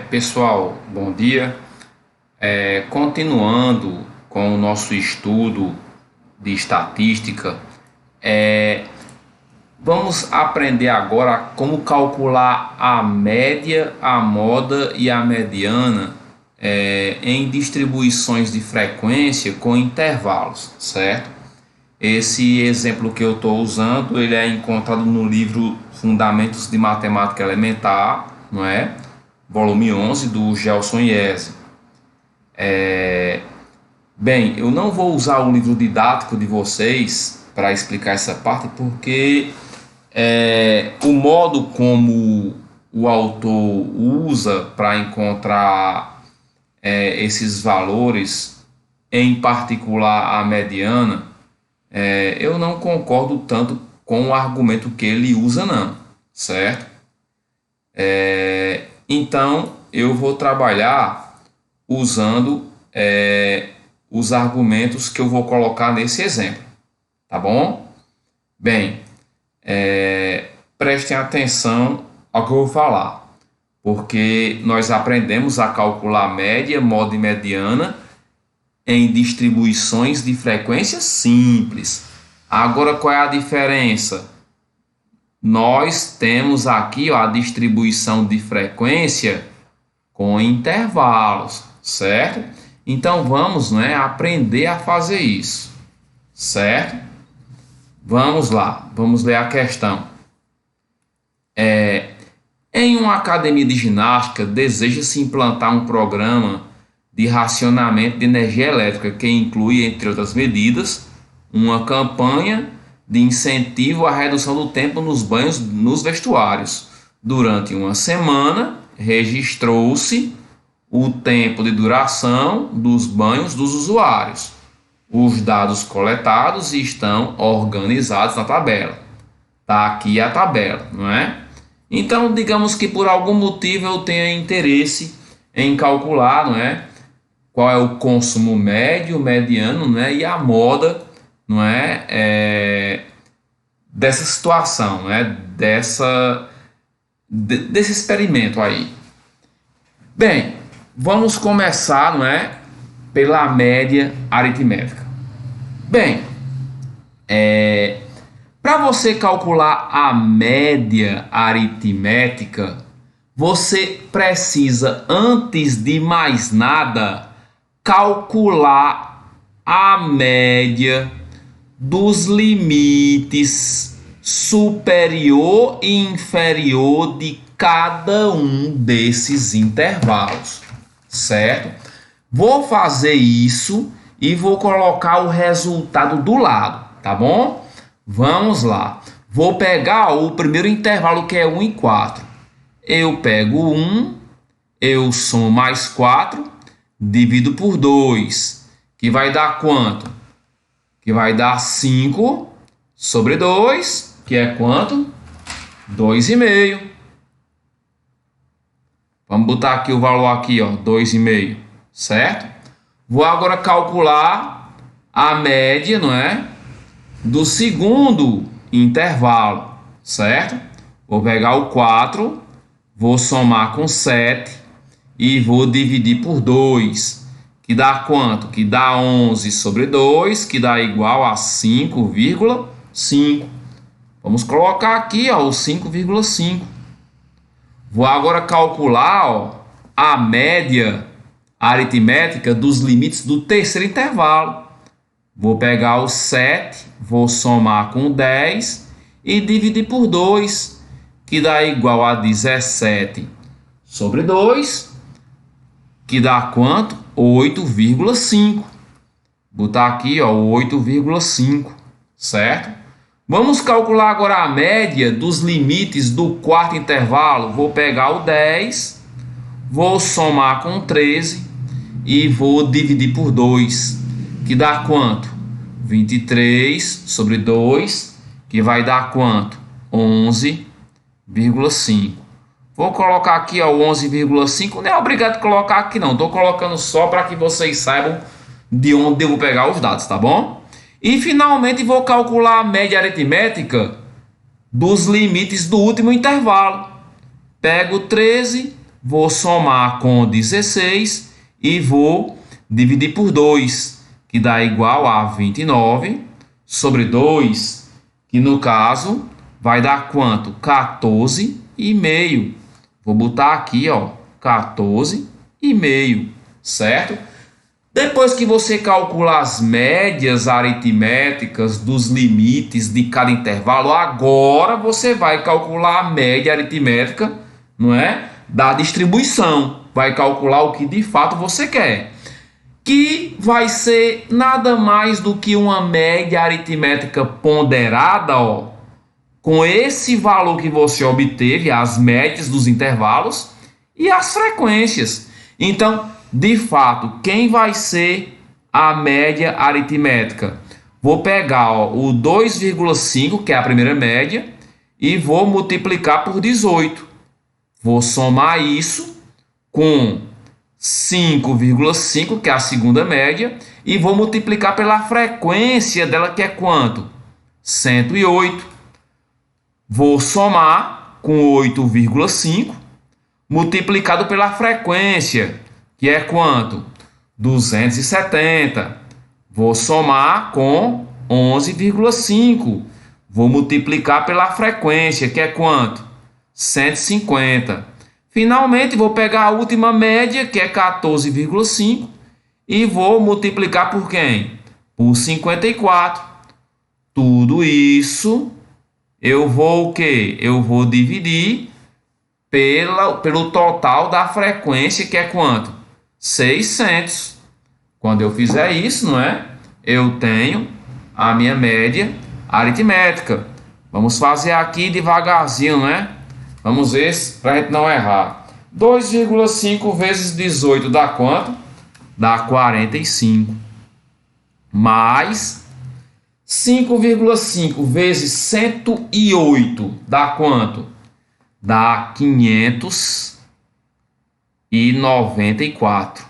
Pessoal, bom dia. Continuando com o nosso estudo de estatística, vamos aprender agora como calcular a média, a moda e a mediana em distribuições de frequência com intervalos, certo? Esse exemplo que eu estou usando, ele é encontrado no livro Fundamentos de Matemática Elementar, não é? Volume 11, do Gelson Iese. Bem, eu não vou usar o livro didático de vocês para explicar essa parte, porque o modo como o autor usa para encontrar esses valores, em particular a mediana, eu não concordo tanto com o argumento que ele usa, não, certo? Então, eu vou trabalhar usando os argumentos que eu vou colocar nesse exemplo, tá bom? Bem, prestem atenção ao que eu vou falar, porque nós aprendemos a calcular média, moda e mediana em distribuições de frequência simples. Agora, qual é a diferença? Nós temos aqui a distribuição de frequência com intervalos, certo? Então vamos aprender a fazer isso, certo? Vamos lá, vamos ler a questão. Em uma academia de ginástica, deseja-se implantar um programa de racionamento de energia elétrica que inclui, entre outras medidas, uma campanha de incentivo à redução do tempo nos banhos nos vestuários. Durante uma semana, registrou-se o tempo de duração dos banhos dos usuários. Os dados coletados estão organizados na tabela. Está aqui a tabela, não é? Então, digamos que por algum motivo eu tenha interesse em calcular, não é? Qual é o consumo médio, mediano, né, e a moda, não é, dessa situação, né, desse experimento aí. Bem, vamos começar, não é, pela média aritmética. Bem, para você calcular a média aritmética, você precisa, antes de mais nada, calcular a média dos limites superior e inferior de cada um desses intervalos, certo? Vou fazer isso e vou colocar o resultado do lado, tá bom? Vamos lá. Vou pegar o primeiro intervalo, que é 1 e 4. Eu pego 1, eu somo mais 4, divido por 2, que vai dar quanto? Que vai dar 5 sobre 2, que é quanto? 2,5. Vamos botar aqui o valor aqui, ó, 2,5, certo? Vou agora calcular a média, não é, do segundo intervalo, certo? Vou pegar o 4, vou somar com 7 e vou dividir por 2, que dá quanto? Que dá 11 sobre 2, que dá igual a 5,5. Vamos colocar aqui, ó, o 5,5. Vou agora calcular, ó, a média aritmética dos limites do terceiro intervalo. Vou pegar o 7, vou somar com 10 e dividir por 2, que dá igual a 17 sobre 2, que dá quanto? 8,5. Botar aqui, ó, 8,5, certo? Vamos calcular agora a média dos limites do quarto intervalo. Vou pegar o 10, vou somar com 13 e vou dividir por 2, que dá quanto? 23 sobre 2, que vai dar quanto? 11,5. Vou colocar aqui, ó, o 11,5. Não é obrigado a colocar aqui, não. Estou colocando só para que vocês saibam de onde eu vou pegar os dados, tá bom? E finalmente vou calcular a média aritmética dos limites do último intervalo. Pego 13, vou somar com 16 e vou dividir por 2, que dá igual a 29 sobre 2, que no caso vai dar quanto? 14,5. Vou botar aqui, ó, 14,5, certo? Depois que você calcular as médias aritméticas dos limites de cada intervalo, agora você vai calcular a média aritmética, não é, da distribuição. Vai calcular o que de fato você quer, que vai ser nada mais do que uma média aritmética ponderada, ó, com esse valor que você obteve, as médias dos intervalos e as frequências. Então, de fato, quem vai ser a média aritmética? Vou pegar, ó, o 2,5, que é a primeira média, e vou multiplicar por 18. Vou somar isso com 5,5, que é a segunda média, e vou multiplicar pela frequência dela, que é quanto? 108. Vou somar com 8,5 multiplicado pela frequência, que é quanto? 270. Vou somar com 11,5. Vou multiplicar pela frequência, que é quanto? 150. Finalmente, vou pegar a última média, que é 14,5, e vou multiplicar por quem? Por 54. Tudo isso eu vou o quê? Eu vou dividir pelo total da frequência, que é quanto? 600. Quando eu fizer isso, não é? Eu tenho a minha média aritmética. Vamos fazer aqui devagarzinho, né? Vamos ver para a gente não errar. 2,5 vezes 18 dá quanto? Dá 45. Mais 5,5 vezes 108 dá quanto? Dá 594.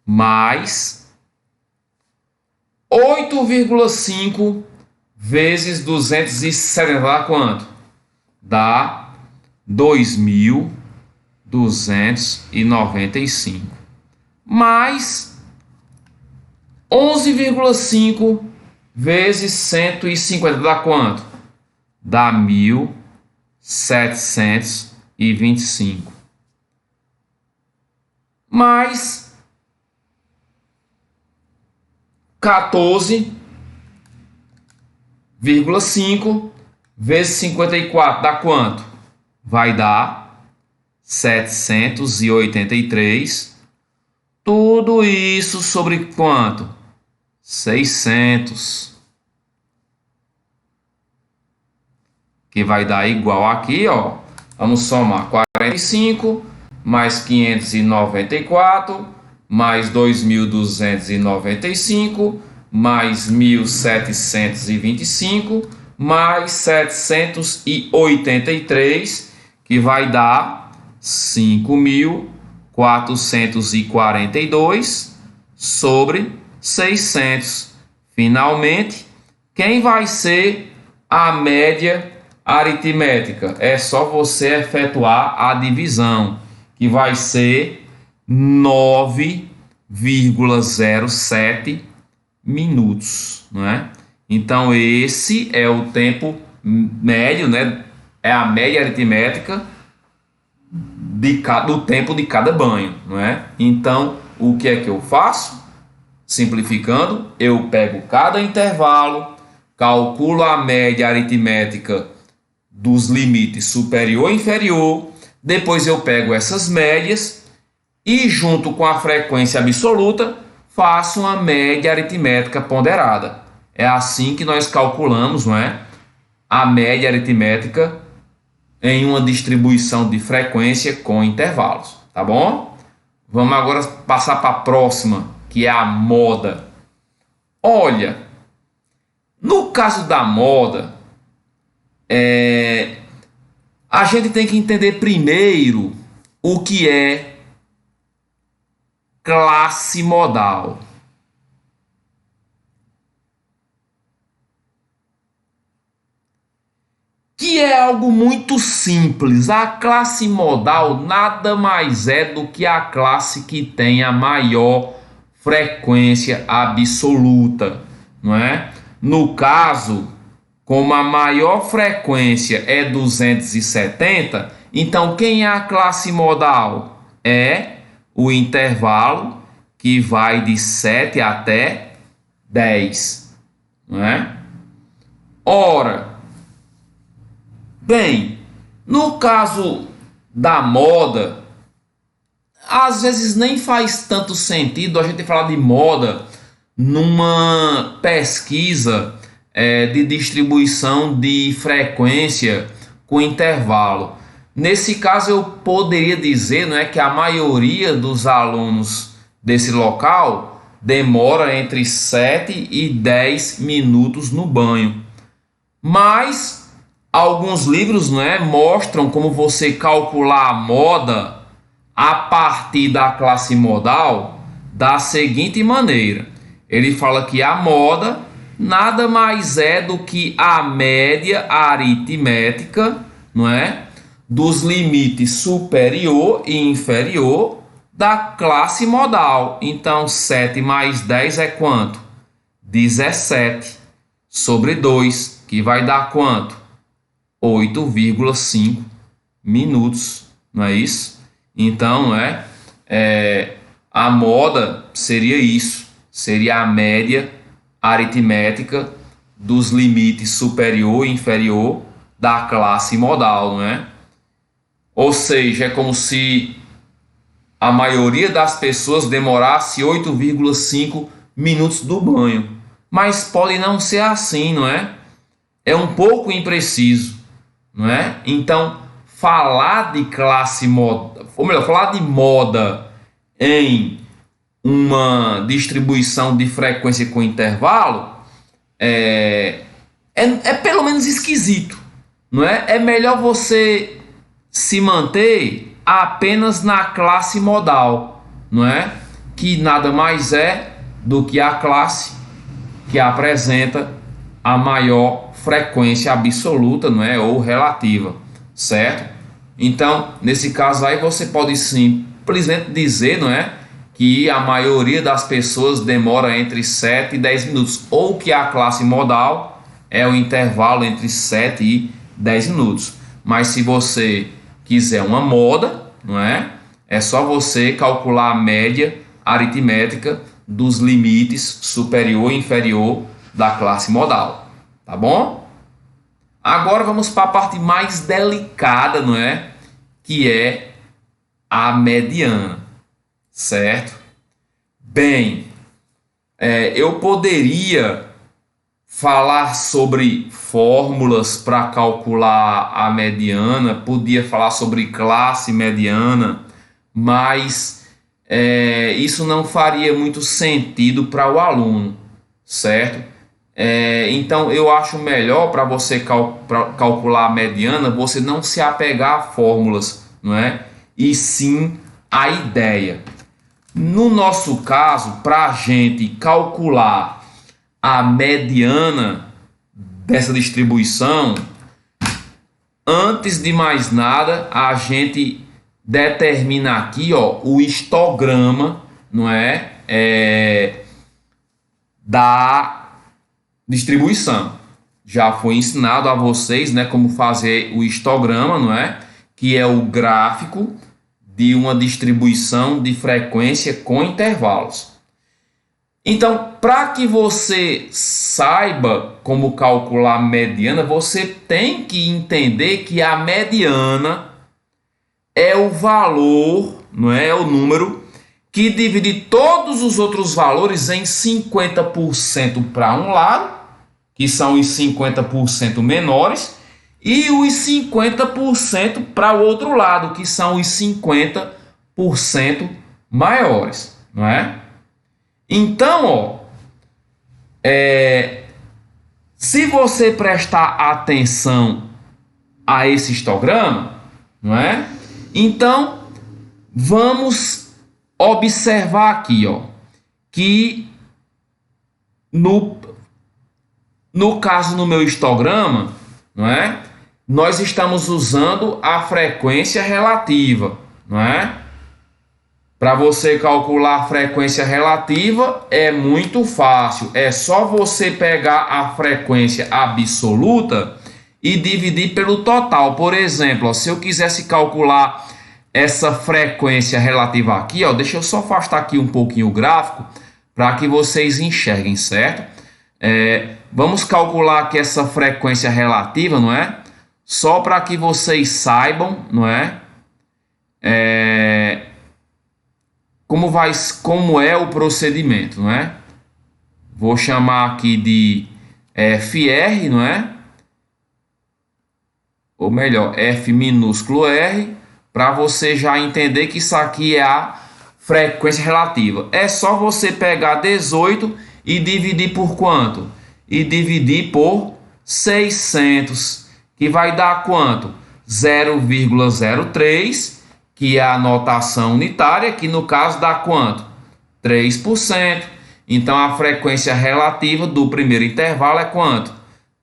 Mais 8,5 vezes 270 dá quanto? Dá 2.295. Mais 11,5 vezes 150 dá quanto? Dá 1.725. Mais 14,5 vezes 54 dá quanto? Vai dar 783. Tudo isso sobre quanto? 600. Que vai dar igual aqui, ó. Vamos somar 45 mais 594 mais 2.295 mais 1.725 mais 783, que vai dar 5.442 sobre 600. Finalmente, quem vai ser a média aritmética? É só você efetuar a divisão, que vai ser 9,07 minutos, não é? Então esse é o tempo médio, né? É a média aritmética do tempo de cada banho, não é? Então o que é que eu faço? Simplificando, eu pego cada intervalo, calculo a média aritmética dos limites superior e inferior, depois eu pego essas médias e, junto com a frequência absoluta, faço uma média aritmética ponderada. É assim que nós calculamos, não é, a média aritmética em uma distribuição de frequência com intervalos, tá bom? Vamos agora passar para a próxima, que é a moda. Olha, no caso da moda, a gente tem que entender primeiro o que é classe modal. que é algo muito simples. A classe modal nada mais é do que a classe que tem a maior frequência absoluta, não é? No caso, como a maior frequência é 270, então quem é a classe modal? É o intervalo que vai de 7 até 10, não é? Ora, bem, no caso da moda, às vezes nem faz tanto sentido a gente falar de moda numa pesquisa de distribuição de frequência com intervalo. Nesse caso, eu poderia dizer, não é, que a maioria dos alunos desse local demora entre 7 e 10 minutos no banho. Mas alguns livros, não é, mostram como você calcular a moda a partir da classe modal da seguinte maneira. Ele fala que a moda nada mais é do que a média aritmética, não é, dos limites superior e inferior da classe modal. Então, 7 mais 10 é quanto? 17 sobre 2, que vai dar quanto? 8,5 minutos, não é isso? Então, a moda seria isso, seria a média aritmética dos limites superior e inferior da classe modal, não é? Ou seja, é como se a maioria das pessoas demorasse 8,5 minutos do banho. Mas pode não ser assim, não é? É um pouco impreciso, não é? Então, falar de classe moda, ou melhor, falar de moda em uma distribuição de frequência com intervalo é pelo menos esquisito, não é? É melhor você se manter apenas na classe modal, não é? Que nada mais é do que a classe que apresenta a maior frequência absoluta, não é? Ou relativa, certo? Então, nesse caso aí, você pode simplesmente dizer, não é, que a maioria das pessoas demora entre 7 e 10 minutos, ou que a classe modal é o intervalo entre 7 e 10 minutos. Mas se você quiser uma moda, não é? É só você calcular a média aritmética dos limites superior e inferior da classe modal, tá bom? Agora vamos para a parte mais delicada, não é? Que é a mediana, certo? Bem, eu poderia falar sobre fórmulas para calcular a mediana, podia falar sobre classe mediana, mas isso não faria muito sentido para o aluno, certo? Então eu acho melhor para você calcular a mediana, você não se apegar a fórmulas, não é? E sim a ideia. No nosso caso, para a gente calcular a mediana dessa distribuição, antes de mais nada, a gente determina aqui, ó, o histograma, não é? Da distribuição. Já foi ensinado a vocês, né, como fazer o histograma, não é? Que é o gráfico de uma distribuição de frequência com intervalos. Então, para que você saiba como calcular a mediana, você tem que entender que a mediana é o valor, não é, o número que divide todos os outros valores em 50% para um lado, que são os 50% menores, e os 50% para o outro lado, que são os 50% maiores, não é? Então, ó, se você prestar atenção a esse histograma, não é? Então, vamos observar aqui, ó, que no caso no meu histograma, não é? nós estamos usando a frequência relativa, não é? Para você calcular a frequência relativa é muito fácil, é só você pegar a frequência absoluta e dividir pelo total. Por exemplo, ó, se eu quisesse calcular essa frequência relativa aqui, ó, deixa eu só afastar aqui um pouquinho o gráfico para que vocês enxerguem, certo? Vamos calcular aqui essa frequência relativa, não é? Só para que vocês saibam, não é? Como é o procedimento, não é? Vou chamar aqui de FR, não é? Ou melhor, F minúsculo R, para você já entender que isso aqui é a frequência relativa. É só você pegar 18 e dividir por quanto? E dividir por 600, que vai dar quanto? 0,03, que é a notação unitária, que no caso dá quanto? 3%. Então a frequência relativa do primeiro intervalo é quanto?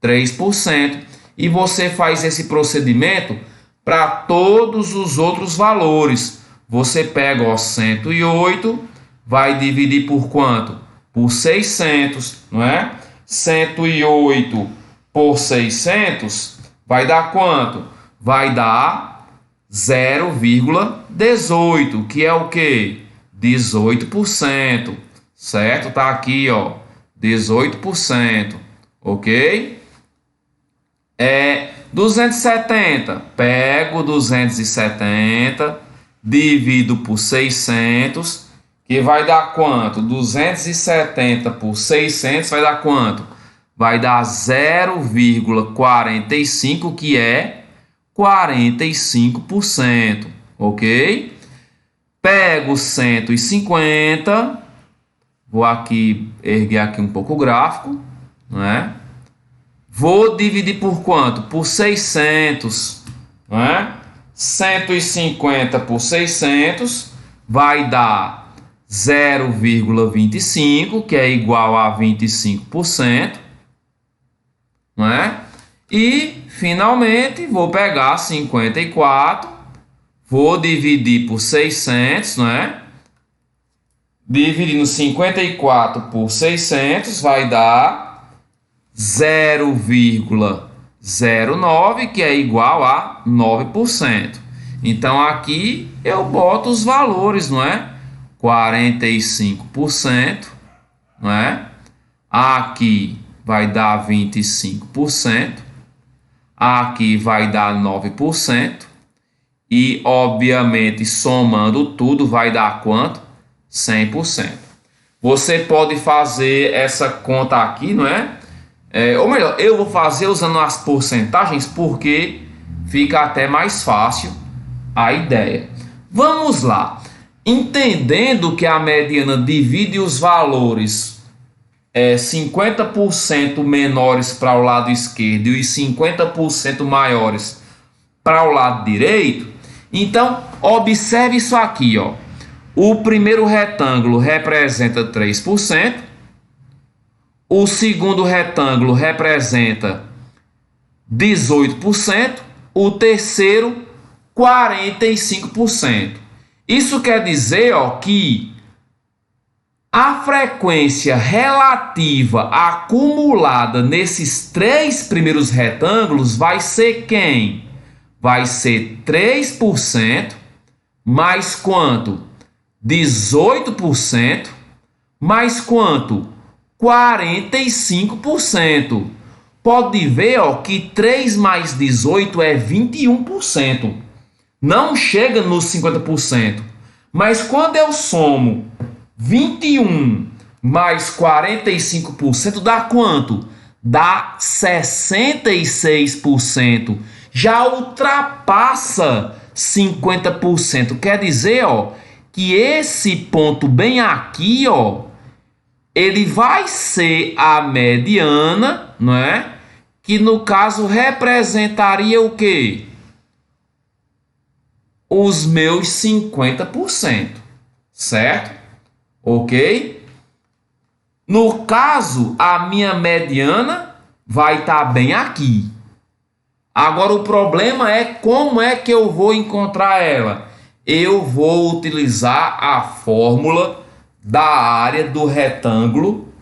3%. E você faz esse procedimento para todos os outros valores. Você pega o 108, vai dividir por quanto? Por 600, não é? 108 por 600 vai dar quanto? Vai dar 0,18, que é o quê? 18%, certo? Tá aqui, ó, 18%, ok? 270, pego 270, divido por 600, que vai dar quanto? 270 por 600 vai dar quanto? Vai dar 0,45, que é 45%, ok? Pego 150, vou aqui erguer aqui um pouco o gráfico, não é? Vou dividir por quanto? Por 600, não é? 150 por 600 vai dar 0,25, que é igual a 25%, não é? E, finalmente, vou pegar 54, vou dividir por 600, não é? Dividindo 54 por 600 vai dar 0,09, que é igual a 9%. Então aqui eu boto os valores, não é? 45%, não é? Aqui vai dar 25%, aqui vai dar 9%, e obviamente somando tudo vai dar quanto? 100%. Você pode fazer essa conta aqui, não é? Ou melhor, eu vou fazer usando as porcentagens porque fica até mais fácil a ideia. Vamos lá. Entendendo que a mediana divide os valores 50% menores para o lado esquerdo e 50% maiores para o lado direito, então observe isso aqui, ó. O primeiro retângulo representa 3%. O segundo retângulo representa 18%, o terceiro 45%. Isso quer dizer, ó, que a frequência relativa acumulada nesses três primeiros retângulos vai ser quem? Vai ser 3% mais quanto? 18% mais quanto? 45%. Pode ver, ó, que 3 mais 18 é 21%. Não chega nos 50%. Mas quando eu somo 21 mais 45% dá quanto? Dá 66%. Já ultrapassa 50%. Quer dizer, ó, que esse ponto bem aqui, ó, ele vai ser a mediana, não é? Que no caso representaria o quê? Os meus 50%, certo? Ok? No caso, a minha mediana vai estar bem aqui. Agora o problema é como é que eu vou encontrar ela. Eu vou utilizar a fórmula da área do retângulo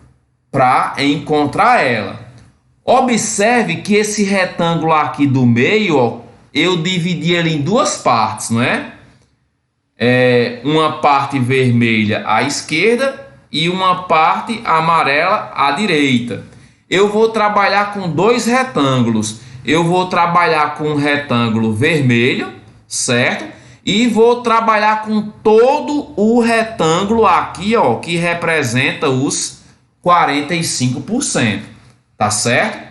para encontrar ela. Observe que esse retângulo aqui do meio, ó, eu dividi ele em duas partes, não é? Uma parte vermelha à esquerda e uma parte amarela à direita. Eu vou trabalhar com dois retângulos. Eu vou trabalhar com um retângulo vermelho, certo? E vou trabalhar com todo o retângulo aqui, ó, que representa os 45%. Tá certo?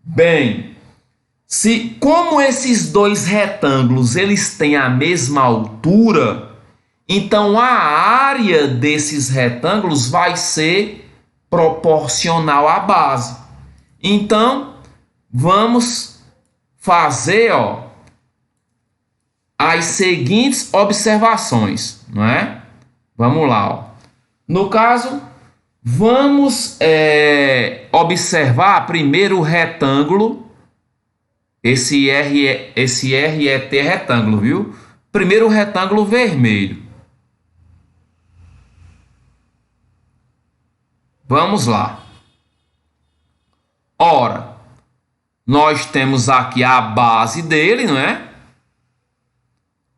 Bem, como esses dois retângulos eles têm a mesma altura, então a área desses retângulos vai ser proporcional à base. Então, vamos fazer, ó, as seguintes observações, não é? Vamos lá, ó. No caso, vamos observar primeiro o retângulo. Esse RET é retângulo, viu? Primeiro o retângulo vermelho. Vamos lá. Ora, nós temos aqui a base dele, não é?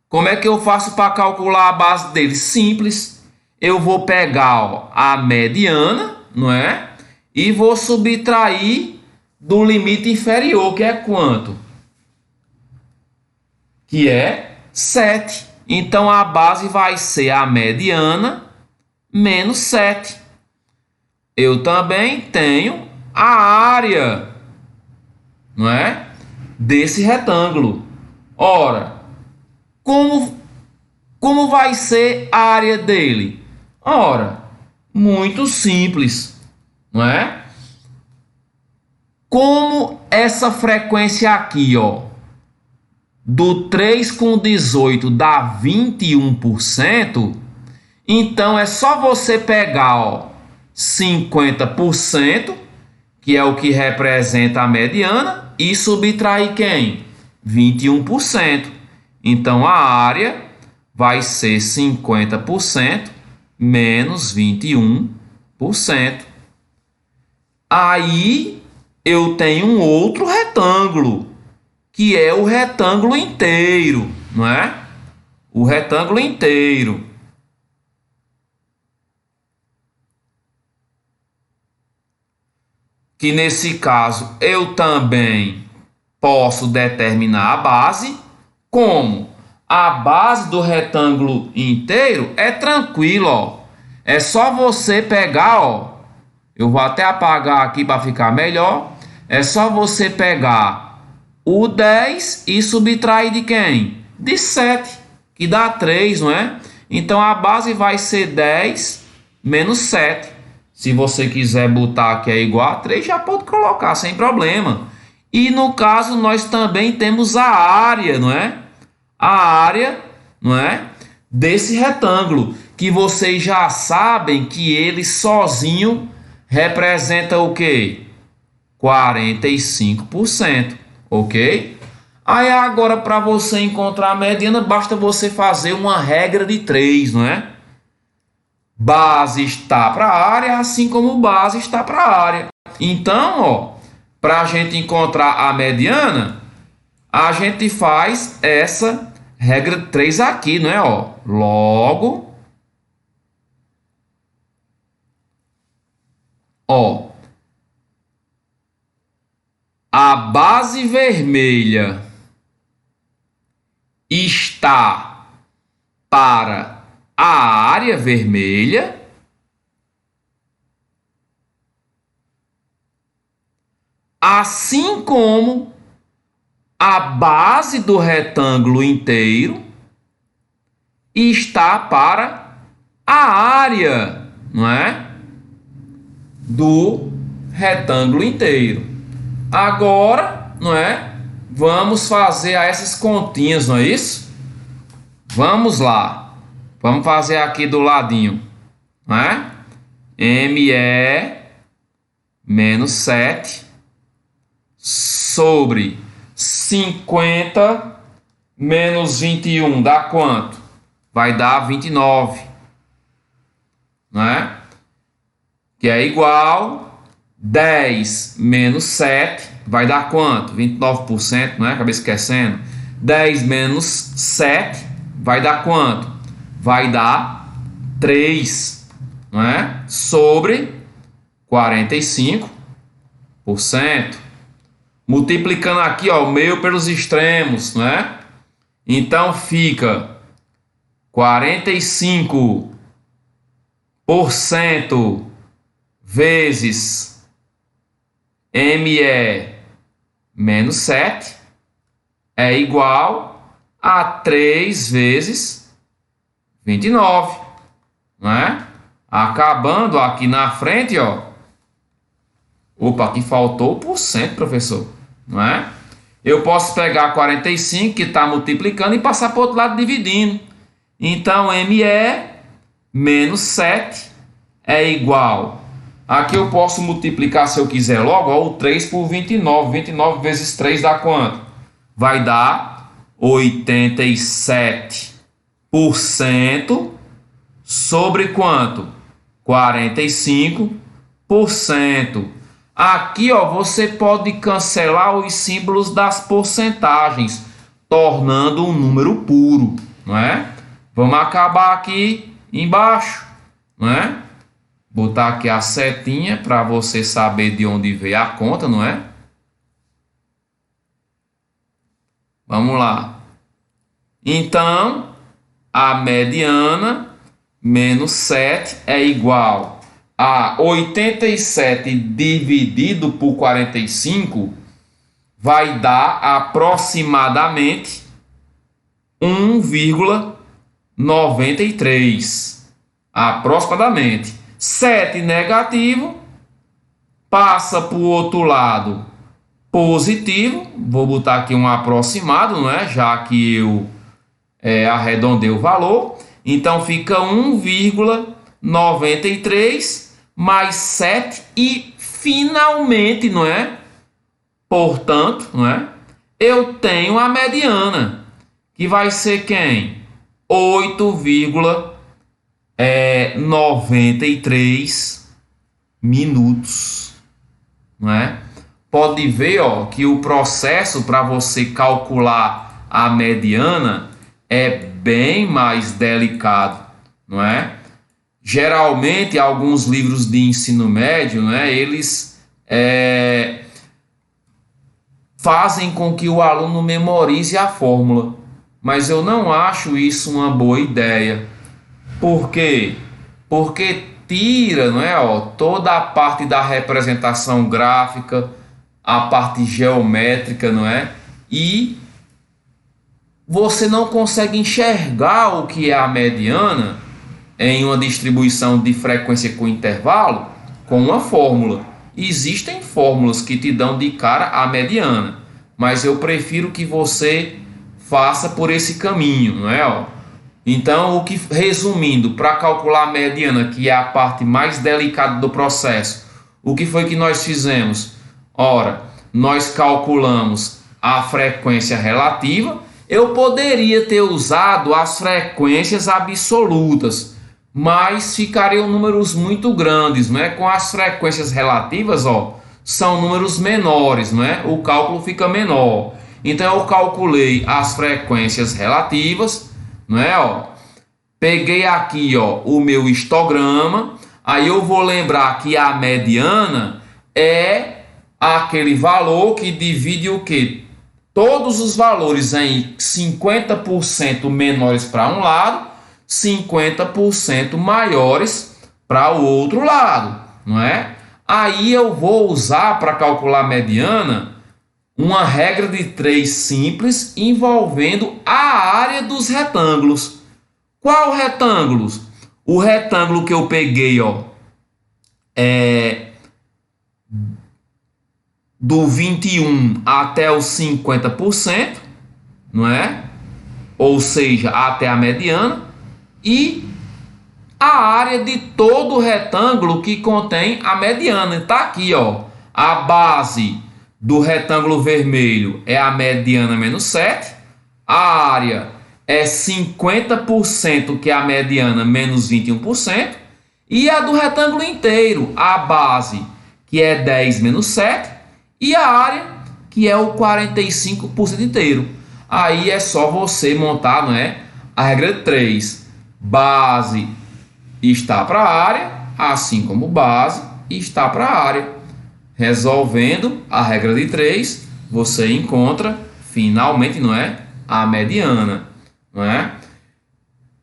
Como é que eu faço para calcular a base dele? Simples. Eu vou pegar, ó, a mediana, não é? E vou subtrair do limite inferior, que é quanto? Que é 7. Então, a base vai ser a mediana menos 7. Eu também tenho a área, não é? Desse retângulo. Ora, como vai ser a área dele? Ora, muito simples, não é? Como essa frequência aqui, ó, do 3 com 18 dá 21%, então é só você pegar, ó, 50%, que é o que representa a mediana, e subtrair quem? 21%. Então a área vai ser 50% menos 21%. Aí eu tenho um outro retângulo, que é o retângulo inteiro, não é? O retângulo inteiro. Que nesse caso eu também posso determinar a base. Como? A base do retângulo inteiro é tranquilo, ó. É só você pegar, ó. Eu vou até apagar aqui para ficar melhor. É só você pegar o 10 e subtrair de quem? De 7, que dá 3, não é? Então a base vai ser 10 menos 7. Se você quiser botar que é igual a 3, já pode colocar sem problema. E no caso nós também temos a área, não é? A área, não é? Desse retângulo, que vocês já sabem que ele sozinho representa o quê? 45%, ok? Aí agora para você encontrar a mediana, basta você fazer uma regra de 3, não é? Base está para a área, assim como base está para a área. Então, ó, para a gente encontrar a mediana, a gente faz essa regra 3 aqui, não é? Ó, logo, ó, a base vermelha está para a área vermelha, assim como a base do retângulo inteiro está para a área, não é? Do retângulo inteiro. Agora, não é? Vamos fazer essas continhas, não é isso? Vamos lá. Vamos fazer aqui do ladinho, não é? ME menos 7 sobre 50 menos 21 dá quanto? Vai dar 29, não é? Que é igual 10 menos 7 vai dar quanto? 29%, não é? Acabei esquecendo. 10 menos 7 vai dar quanto? Vai dar 3, não é? Sobre 45%. Multiplicando aqui, ó, o meio pelos extremos, não é? Então fica 45% vezes ME menos 7 é igual a 3 vezes 29, não é? Acabando aqui na frente, ó. Opa, aqui faltou o porcento, professor, não é? Eu posso pegar 45 que está multiplicando e passar para o outro lado dividindo. Então, ME menos 7 é igual. Aqui eu posso multiplicar, se eu quiser logo, ó, o 3 por 29. 29 vezes 3 dá quanto? Vai dar 87% sobre quanto? 45%. Aqui, ó, você pode cancelar os símbolos das porcentagens, tornando um número puro, não é? Vamos acabar aqui embaixo, não é? Botar aqui a setinha para você saber de onde veio a conta, não é? Vamos lá. Então, a mediana menos 7 é igual a 87 dividido por 45 vai dar aproximadamente 1,93. Aproximadamente. 7 negativo passa para o outro lado positivo. Vou botar aqui um aproximado, não é? Já que eu arredondei o valor. Então fica 1,93 mais 7 e finalmente, não é? Portanto, não é? Eu tenho a mediana, que vai ser quem? 8,93 minutos, não é? Pode ver, ó, que o processo para você calcular a mediana é bem mais delicado, não é? Geralmente, alguns livros de ensino médio, né, eles fazem com que o aluno memorize a fórmula, mas eu não acho isso uma boa ideia. Por quê? Porque tira, não é, ó, toda a parte da representação gráfica, a parte geométrica, não é? E você não consegue enxergar o que é a mediana em uma distribuição de frequência com intervalo com uma fórmula. Existem fórmulas que te dão de cara a mediana, mas eu prefiro que você faça por esse caminho, não é? Ó? Então, resumindo, para calcular a mediana, que é a parte mais delicada do processo, o que foi que nós fizemos? Ora, nós calculamos a frequência relativa. Eu poderia ter usado as frequências absolutas, mas ficariam números muito grandes, não é? Com as frequências relativas, ó, são números menores, não é? O cálculo fica menor. Então eu calculei as frequências relativas, não é? Ó, peguei aqui, ó, o meu histograma. Aí eu vou lembrar que a mediana é aquele valor que divide o quê? Todos os valores em 50% menores para um lado, 50% maiores para o outro lado, não é? Aí eu vou usar para calcular a mediana uma regra de 3 simples envolvendo a área dos retângulos. Qual retângulos? O retângulo que eu peguei, ó, do 21 até os 50%, não é? Ou seja, até a mediana. E a área de todo o retângulo que contém a mediana. Está aqui, ó, a base do retângulo vermelho é a mediana menos 7. A área é 50%, que é a mediana menos 21%. E a do retângulo inteiro, a base, que é 10 menos 7. E a área, que é o 45% inteiro. Aí é só você montar, não é? A regra de 3. Base está para a área, assim como base está para a área. Resolvendo a regra de 3, você encontra finalmente, não é, a mediana, não é?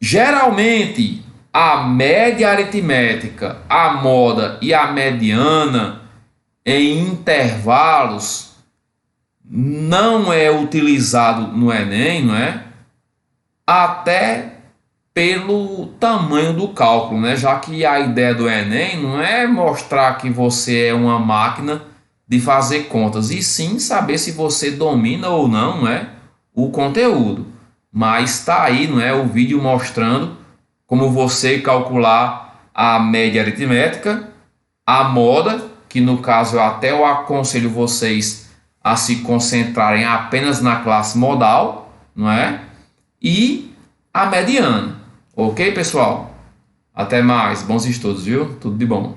Geralmente, a média aritmética, a moda e a mediana em intervalos não é utilizado no Enem, não é? Até pelo tamanho do cálculo, né? Já que a ideia do Enem não é mostrar que você é uma máquina de fazer contas, e sim saber se você domina ou não, não é, o conteúdo. Mas está aí, não é, o vídeo mostrando como você calcular a média aritmética, a moda, que no caso eu até eu aconselho vocês a se concentrarem apenas na classe modal, não é? E a mediana. Ok, pessoal? Até mais. Bons estudos, viu? Tudo de bom.